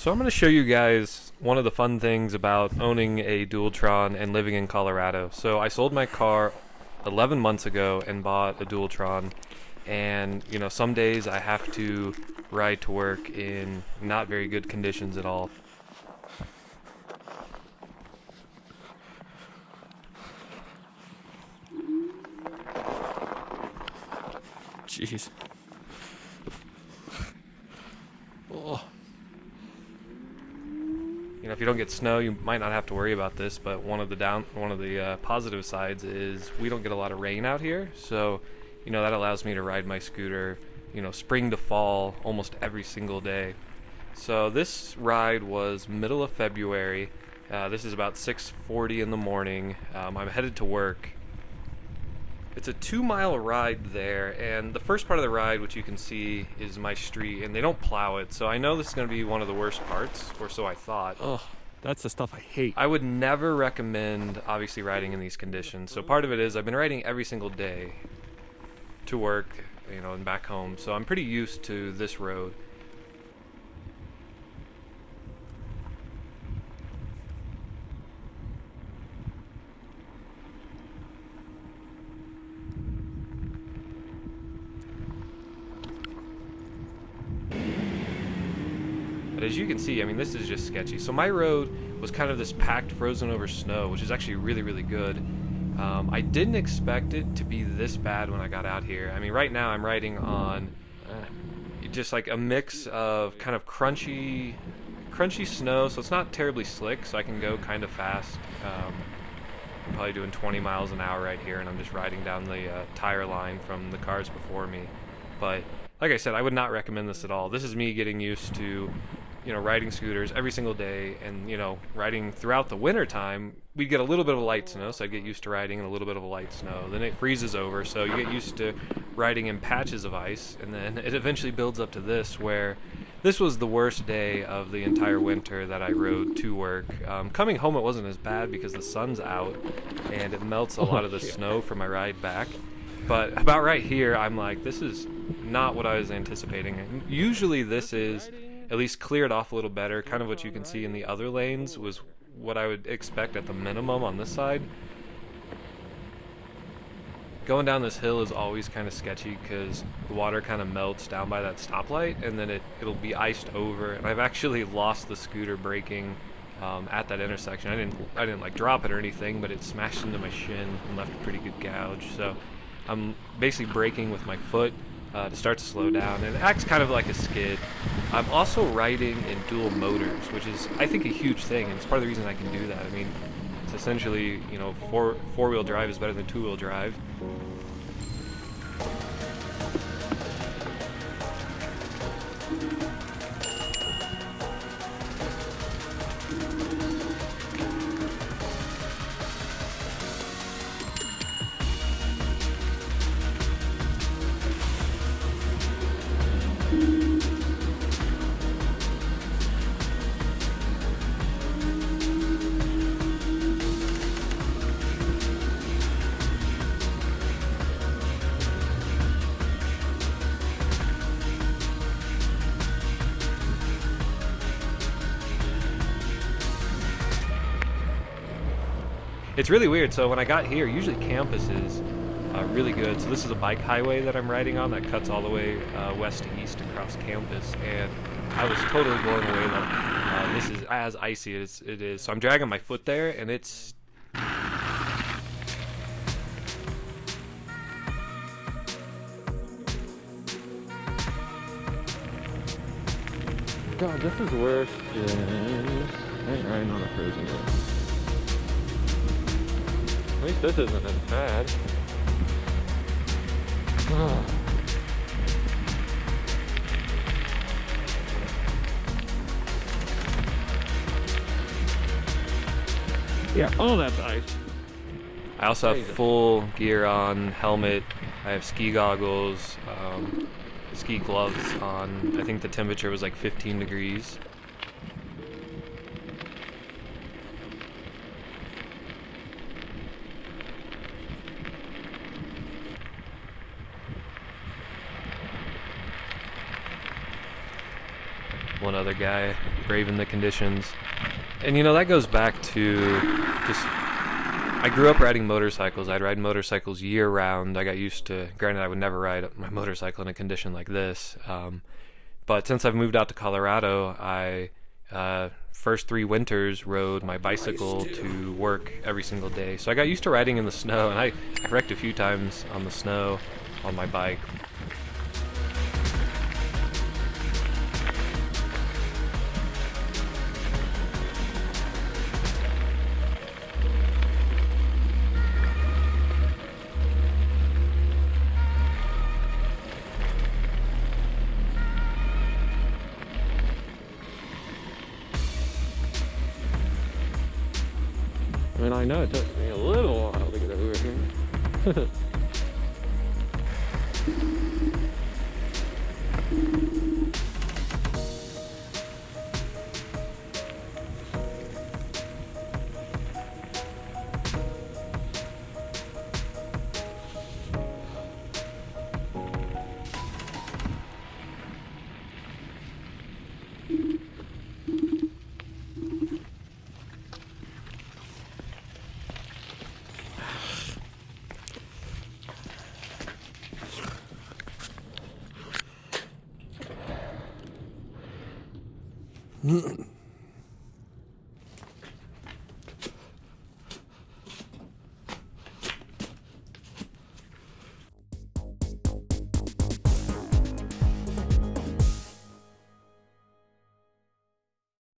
So I'm going to show you guys one of the fun things about owning a Dualtron and living in Colorado. So I sold my car 11 months ago and bought a Dualtron, and you know, some days I have to ride to work in not very good conditions at all. Jeez. Oh. You know, if you don't get snow, you might not have to worry about this, but one of the positive sides is we don't get a lot of rain out here, so you know, that allows me to ride my scooter, you know, spring to fall almost every single day. So this ride was middle of February. This is about 6:40 in the morning. I'm headed to work. It's a 2-mile ride there, and the first part of the ride, which you can see, is my street, and they don't plow it, so I know this is going to be one of the worst parts, or so I thought. Oh, that's the stuff I hate. I would never recommend, obviously, riding in these conditions. So part of it is I've been riding every single day to work, you know, and back home, so I'm pretty used to this road. But as you can see, I mean, this is just sketchy. So my road was kind of this packed, frozen over snow, which is actually really, really good. I didn't expect it to be this bad when I got out here. I mean, right now I'm riding on just like a mix of kind of crunchy snow, so it's not terribly slick, so I can go kind of fast. I'm probably doing 20 miles an hour right here, and I'm just riding down the tire line from the cars before me. But like I said, I would not recommend this at all. This is me getting used to, you know, riding scooters every single day, and you know, riding throughout the winter time. We'd get a little bit of a light snow, so I'd get used to riding in a little bit of a light snow. Then it freezes over, so you get used to riding in patches of ice, and then it eventually builds up to this, where this was the worst day of the entire winter that I rode to work. Coming home, it wasn't as bad because the sun's out and it melts a lot of the snow from my ride back. But about right here, I'm like, this is not what I was anticipating. And usually this is at least cleared off a little better. Kind of what you can see in the other lanes was what I would expect at the minimum on this side. Going down this hill is always kind of sketchy because the water kind of melts down by that stoplight, and then it'll be iced over. And I've actually lost the scooter braking at that intersection. I didn't like drop it or anything, but it smashed into my shin and left a pretty good gouge. So I'm basically braking with my foot to start to slow down, and it acts kind of like a skid. I'm also riding in dual motors, which is, I think, a huge thing, and it's part of the reason I can do that. I mean, it's essentially, you know, four-wheel drive is better than two-wheel drive. It's really weird. So when I got here, usually campus is really good. So this is a bike highway that I'm riding on that cuts all the way west to east across campus, and I was totally blown away that this is as icy as it is. So I'm dragging my foot there, and it's God, this is worse than riding on a frozen road. At least this isn't as bad. Yeah, all that's ice. I also have full gear on, helmet. I have ski goggles, ski gloves on. I think the temperature was like 15 degrees. one other guy braving the conditions. And you know, that goes back to just, I grew up riding motorcycles. I'd ride motorcycles year round. I got used to, granted I would never ride my motorcycle in a condition like this. But since I've moved out to Colorado, I first 3 winters rode my bicycle to work every single day. So I got used to riding in the snow, and I wrecked a few times on the snow on my bike. I mean, I know it took me a little while to get over here.